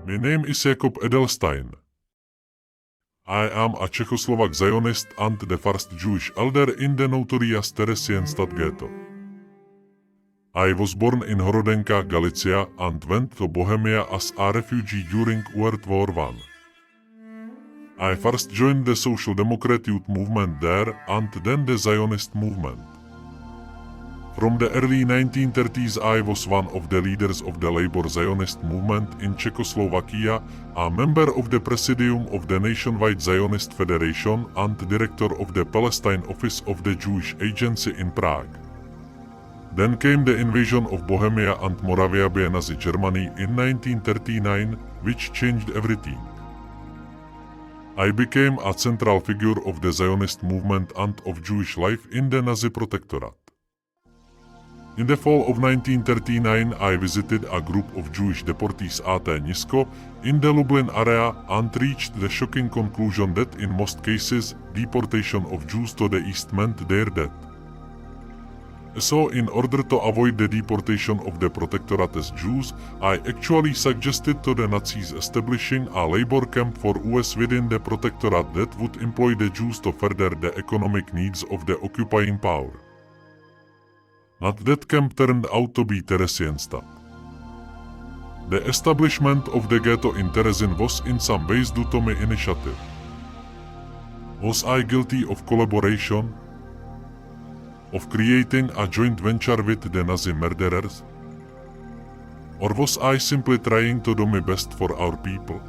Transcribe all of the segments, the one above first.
My name is Jakob Edelstein. I am a Czechoslovak Zionist and the first Jewish elder in the notorious Theresienstadt ghetto. I was born in Horodenka, Galicia, and went to Bohemia as a refugee during World War I. I first joined the Social Democrat youth movement there and then the Zionist movement. From the early 1930s I was one of the leaders of the labor Zionist movement in Czechoslovakia, a member of the Presidium of the Nationwide Zionist Federation and director of the Palestine office of the Jewish Agency in Prague. Then came the invasion of Bohemia and Moravia by Nazi Germany in 1939, which changed everything. I became a central figure of the Zionist movement and of Jewish life in the Nazi protectorate. In the fall of 1939 I visited a group of Jewish deportees at Nisko in the Lublin area and reached the shocking conclusion that in most cases deportation of Jews to the east meant their death. So in order to avoid the deportation of the protectorate's Jews, I actually suggested to the Nazis establishing a labor camp for US within the protectorate that would employ the Jews to further the economic needs of the occupying power. Not that camp turned out to be Theresienstadt. The establishment of the ghetto in Terezin was in some ways due to my initiative. Was I guilty of collaboration? Of creating a joint venture with the Nazi murderers? Or was I simply trying to do my best for our people?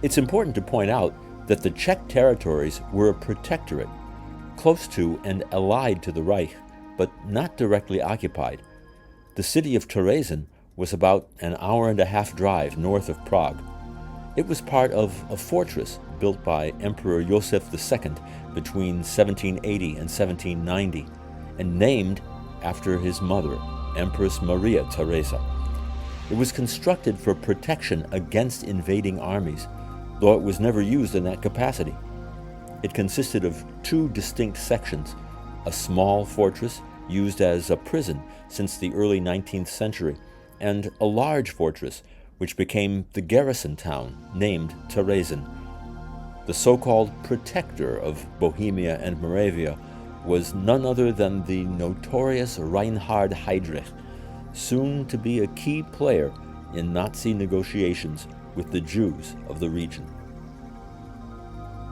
It's important to point out that the Czech territories were a protectorate, close to and allied to the Reich, but not directly occupied. The city of Terezin was about an hour-and-a-half drive north of Prague. It was part of a fortress built by Emperor Joseph II between 1780 and 1790, and named after his mother, Empress Maria Theresa. It was constructed for protection against invading armies, though it was never used in that capacity. It consisted of two distinct sections: a small fortress used as a prison since the early 19th century, and a large fortress which became the garrison town named Terezin. The so-called protector of Bohemia and Moravia was none other than the notorious Reinhard Heydrich, soon to be a key player in Nazi negotiations with the Jews of the region.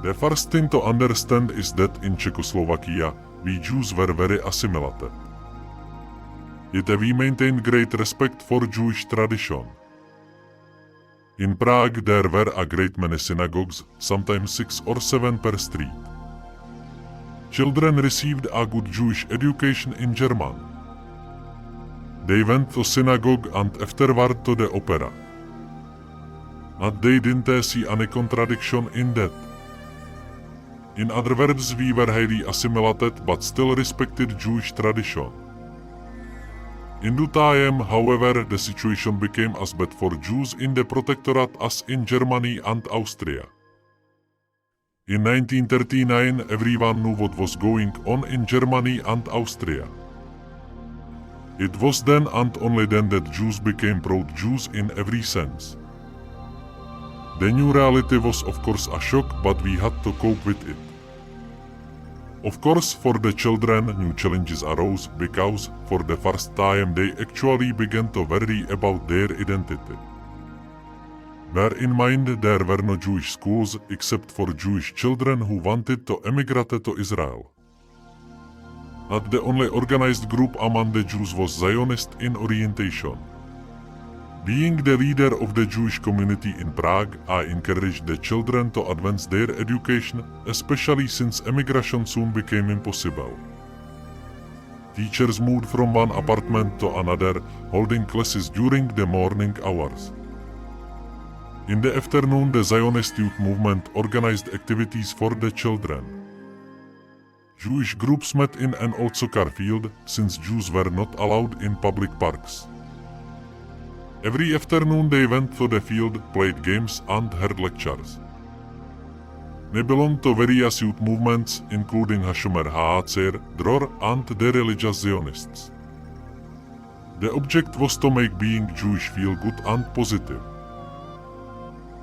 The first thing to understand is that in Czechoslovakia, we Jews were very assimilated. Yet we maintained great respect for Jewish tradition. In Prague there were a great many synagogues, sometimes 6 or 7 per street. Children received a good Jewish education in German. They went to synagogue and afterward to the opera. But they didn't see any contradiction in that. In other words, we were highly assimilated but still respected Jewish tradition. In due time, however, the situation became as bad for Jews in the protectorate as in Germany and Austria. In 1939, everyone knew what was going on in Germany and Austria. It was then and only then that Jews became proud Jews in every sense. The new reality was of course a shock, but we had to cope with it. Of course, for the children, new challenges arose because, for the first time, they actually began to worry about their identity. Bear in mind, there were no Jewish schools except for Jewish children who wanted to emigrate to Israel. Not the only organized group among the Jews was Zionist in orientation. Being the leader of the Jewish community in Prague, I encouraged the children to advance their education, especially since emigration soon became impossible. Teachers moved from one apartment to another, holding classes during the morning hours. In the afternoon, the Zionist youth movement organized activities for the children. Jewish groups met in an old soccer field, since Jews were not allowed in public parks. Every afternoon they went to the field, played games and heard lectures. They belonged to various youth movements, including Hashomer Ha'atzer, Dror and the religious Zionists. The object was to make being Jewish feel good and positive.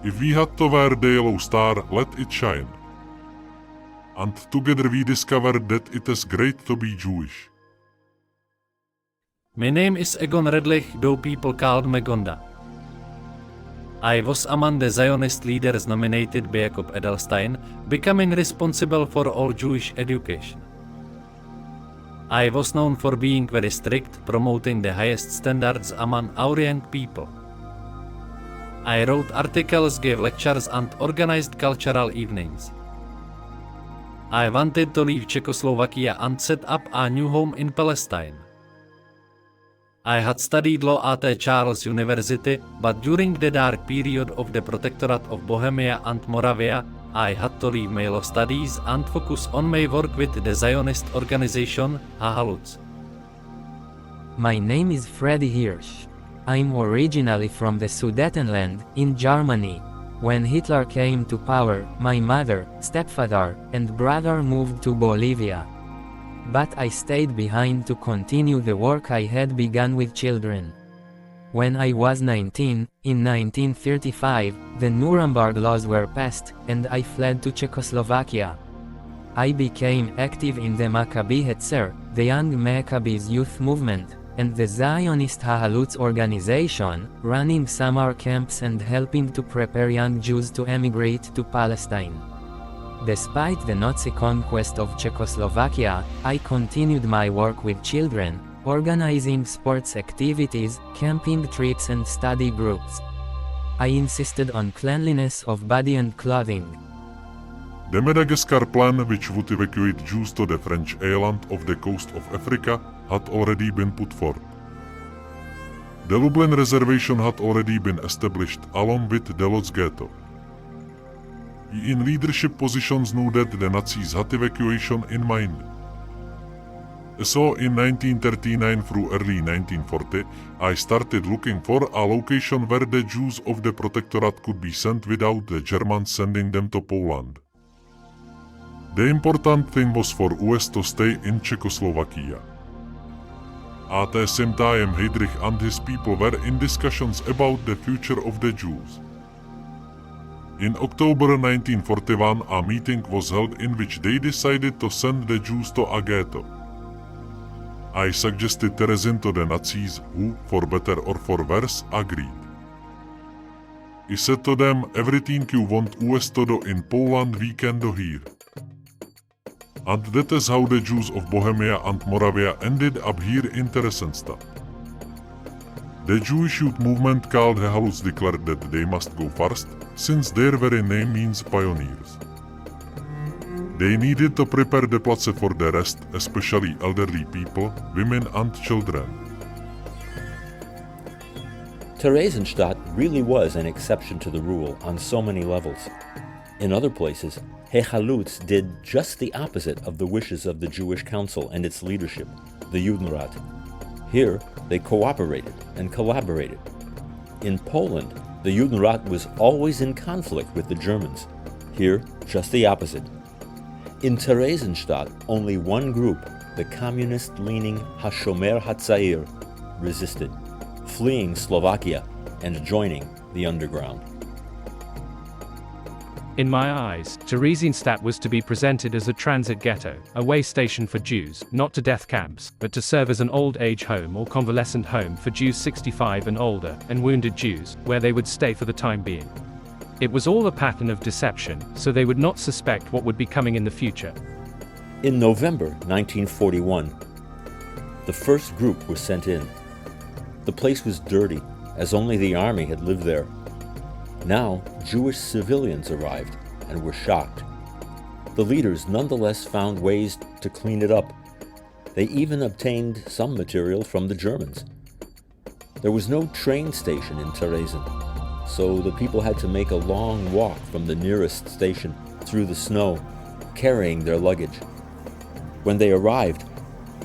If we had to wear the yellow star, let it shine. And together we discovered that it is great to be Jewish. My name is Egon Redlich, though people called me Gonda. I was among the Zionist leaders nominated by Jacob Edelstein, becoming responsible for all Jewish education. I was known for being very strict, promoting the highest standards among our young people. I wrote articles, gave lectures, and organized cultural evenings. I wanted to leave Czechoslovakia and set up a new home in Palestine. I had studied law at Charles University, but during the dark period of the Protectorate of Bohemia and Moravia, I had to leave my law studies and focus on my work with the Zionist organization Hahalutz. My name is Freddy Hirsch. I'm originally from the Sudetenland, in Germany. When Hitler came to power, my mother, stepfather, and brother moved to Bolivia. But I stayed behind to continue the work I had begun with children. When I was 19, in 1935, the Nuremberg laws were passed, and I fled to Czechoslovakia. I became active in the Maccabi Hetzer, the Young Maccabees youth movement, and the Zionist Hahalutz organization, running summer camps and helping to prepare young Jews to emigrate to Palestine. Despite the Nazi conquest of Czechoslovakia, I continued my work with children, organizing sports activities, camping trips and study groups. I insisted on cleanliness of body and clothing. The Madagascar plan, which would evacuate Jews to the French island of the coast of Africa, had already been put forth. The Lublin reservation had already been established along with the Lodz Ghetto. In leadership positions knew that the Nazis had evacuation in mind. So in 1939 through early 1940, I started looking for a location where the Jews of the Protectorate could be sent without the Germans sending them to Poland. The important thing was for US to stay in Czechoslovakia. At the same time, Heydrich and his people were in discussions about the future of the Jews. In October 1941, a meeting was held in which they decided to send the Jews to a ghetto. I suggested Theresienstadt to the Nazis, who, for better or for worse, agreed. I said to them, everything you want US to do in Poland we can do here. And that is how the Jews of Bohemia and Moravia ended up here in Theresienstadt. The Jewish youth movement called Hahalutz declared that they must go first, since their very name means pioneers. They needed to prepare the place for the rest, especially elderly people, women and children. Theresienstadt really was an exception to the rule on so many levels. In other places, Hahalutz did just the opposite of the wishes of the Jewish Council and its leadership, the Judenrat. Here, they cooperated and collaborated. In Poland, the Judenrat was always in conflict with the Germans. Here, just the opposite. In Theresienstadt, only one group, the communist-leaning Hashomer Hatzair, resisted, fleeing Slovakia and joining the underground. In my eyes, Theresienstadt was to be presented as a transit ghetto, a way station for Jews, not to death camps, but to serve as an old age home or convalescent home for Jews 65 and older, and wounded Jews, where they would stay for the time being. It was all a pattern of deception, so they would not suspect what would be coming in the future. In November 1941, the first group was sent in. The place was dirty, as only the army had lived there. Now, Jewish civilians arrived and were shocked. The leaders nonetheless found ways to clean it up. They even obtained some material from the Germans. There was no train station in Theresienstadt, so the people had to make a long walk from the nearest station through the snow, carrying their luggage. When they arrived,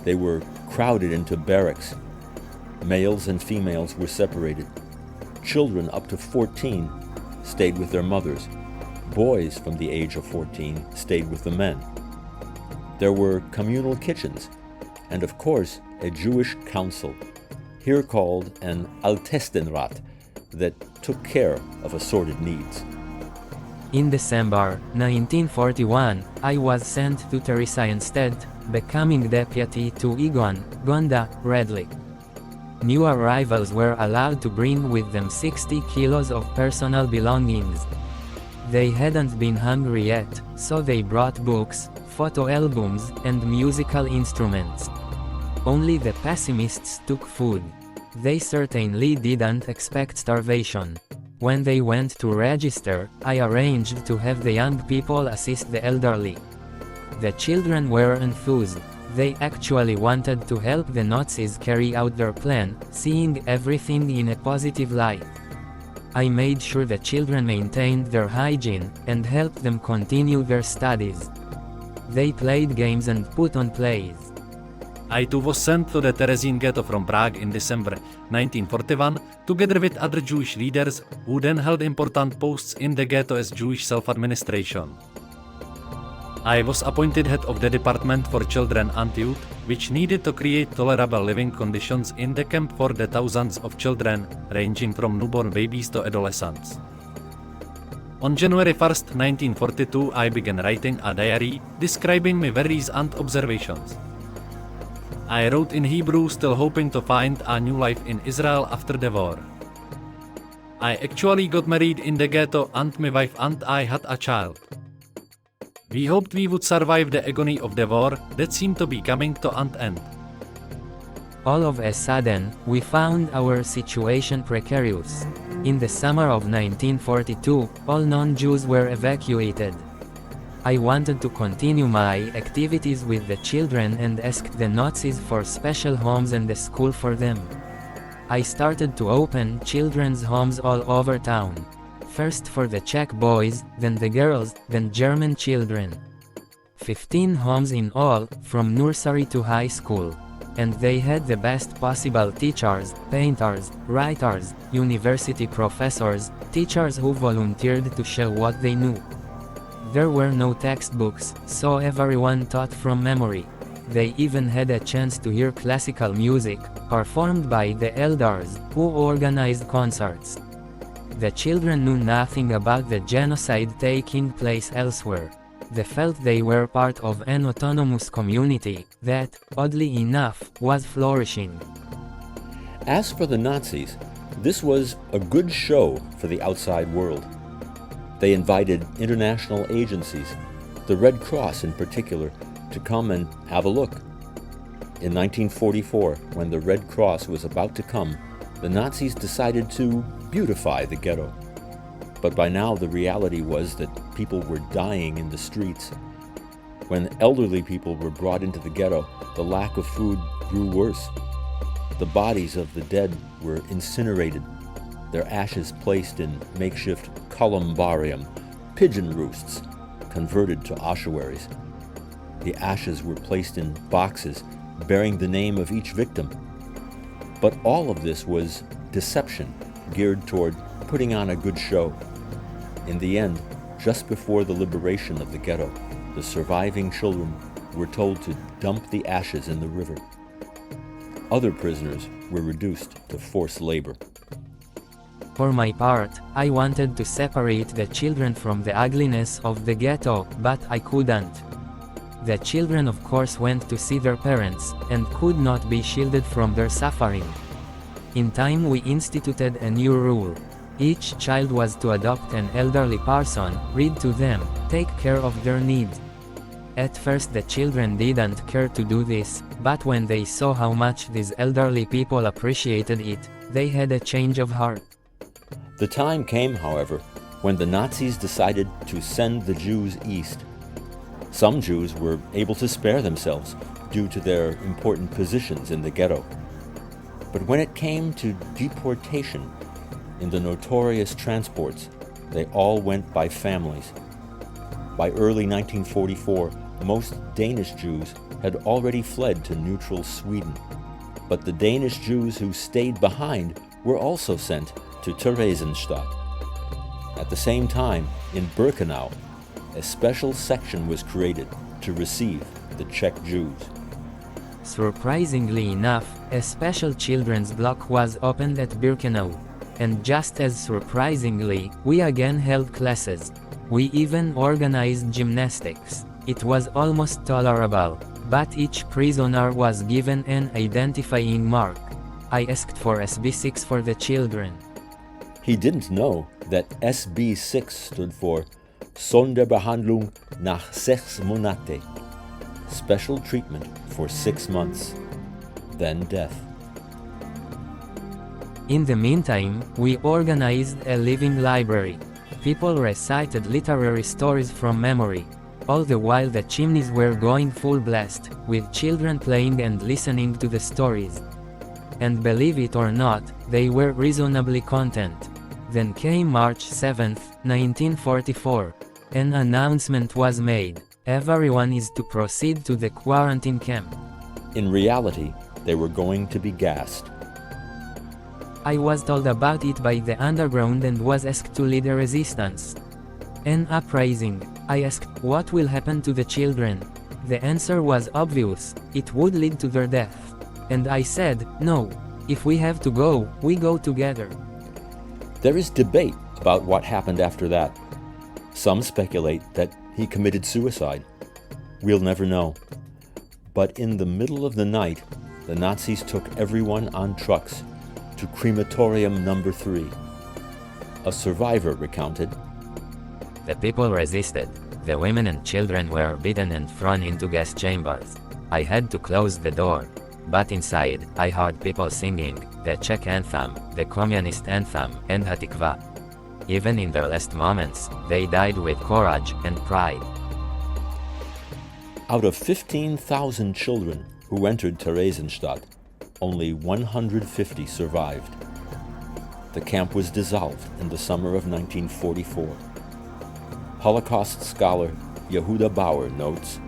they were crowded into barracks. Males and females were separated. Children up to 14 stayed with their mothers. Boys from the age of 14 stayed with the men. There were communal kitchens, and of course, a Jewish council, here called an Altestenrat, that took care of assorted needs. In December 1941, I was sent to Theresienstadt, becoming deputy to Egon Gonda Redlich. New arrivals were allowed to bring with them 60 kilos of personal belongings. They hadn't been hungry yet, so they brought books, photo albums, and musical instruments. Only the pessimists took food. They certainly didn't expect starvation. When they went to register, I arranged to have the young people assist the elderly. The children were enthused. They actually wanted to help the Nazis carry out their plan, seeing everything in a positive light. I made sure the children maintained their hygiene, and helped them continue their studies. They played games and put on plays. I too was sent to the Theresian Ghetto from Prague in December 1941, together with other Jewish leaders, who then held important posts in the ghetto as Jewish self-administration. I was appointed head of the Department for Children and Youth, which needed to create tolerable living conditions in the camp for the thousands of children, ranging from newborn babies to adolescents. On January 1st, 1942, I began writing a diary describing my worries and observations. I wrote in Hebrew, still hoping to find a new life in Israel after the war. I actually got married in the ghetto, and my wife and I had a child. We hoped we would survive the agony of the war that seemed to be coming to an end. All of a sudden, we found our situation precarious. In the summer of 1942, all non-Jews were evacuated. I wanted to continue my activities with the children and asked the Nazis for special homes and a school for them. I started to open children's homes all over town. First for the Czech boys, then the girls, then German children. 15 homes in all, from nursery to high school. And they had the best possible teachers, painters, writers, university professors, teachers who volunteered to show what they knew. There were no textbooks, so everyone taught from memory. They even had a chance to hear classical music, performed by the elders, who organized concerts. The children knew nothing about the genocide taking place elsewhere. They felt they were part of an autonomous community that, oddly enough, was flourishing. As for the Nazis, this was a good show for the outside world. They invited international agencies, the Red Cross in particular, to come and have a look. In 1944, when the Red Cross was about to come, the Nazis decided to beautify the ghetto. But by now the reality was that people were dying in the streets. When elderly people were brought into the ghetto, the lack of food grew worse. The bodies of the dead were incinerated, their ashes placed in makeshift columbarium, pigeon roosts, converted to ossuaries. The ashes were placed in boxes bearing the name of each victim. But all of this was deception, geared toward putting on a good show. In the end, just before the liberation of the ghetto, the surviving children were told to dump the ashes in the river. Other prisoners were reduced to forced labor. For my part, I wanted to separate the children from the ugliness of the ghetto, but I couldn't. The children of course went to see their parents, and could not be shielded from their suffering. In time we instituted a new rule. Each child was to adopt an elderly person, read to them, take care of their needs. At first the children didn't care to do this, but when they saw how much these elderly people appreciated it, they had a change of heart. The time came, however, when the Nazis decided to send the Jews east. Some Jews were able to spare themselves due to their important positions in the ghetto. But when it came to deportation, in the notorious transports, they all went by families. By early 1944, most Danish Jews had already fled to neutral Sweden. But the Danish Jews who stayed behind were also sent to Theresienstadt. At the same time, in Birkenau, a special section was created to receive the Czech Jews. Surprisingly enough, a special children's block was opened at Birkenau. And just as surprisingly, we again held classes. We even organized gymnastics. It was almost tolerable, but each prisoner was given an identifying mark. I asked for SB6 for the children. He didn't know that SB6 stood for Sonderbehandlung nach 6 Monate, special treatment for 6 months, then death. In the meantime, we organized a living library. People recited literary stories from memory. All the while the chimneys were going full blast, with children playing and listening to the stories. And believe it or not, they were reasonably content. Then came March 7, 1944. An announcement was made. Everyone is to proceed to the quarantine camp. In reality, they were going to be gassed. I was told about it by the underground and was asked to lead a resistance. An uprising. I asked, what will happen to the children? The answer was obvious, it would lead to their death. And I said, no. If we have to go, we go together. There is debate about what happened after that. Some speculate that he committed suicide. We'll never know. But in the middle of the night, the Nazis took everyone on trucks to crematorium number 3. A survivor recounted, The people resisted. The women and children were beaten and thrown into gas chambers. I had to close the door. But inside, I heard people singing the Czech anthem, the communist anthem, and Hatikva. Even in their last moments, they died with courage and pride. out of 15,000 children who entered Theresienstadt, only 150 survived. The camp was dissolved in the summer of 1944. Holocaust scholar Yehuda Bauer notes,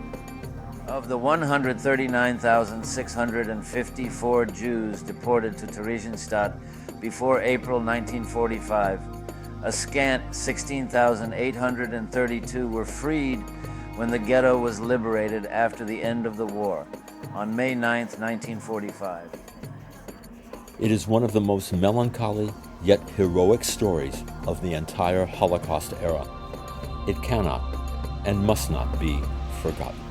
Of the 139,654 Jews deported to Theresienstadt before April 1945, a scant 16,832 were freed when the ghetto was liberated after the end of the war, on May 9, 1945. it is one of the most melancholy yet heroic stories of the entire Holocaust era. It cannot and must not be forgotten.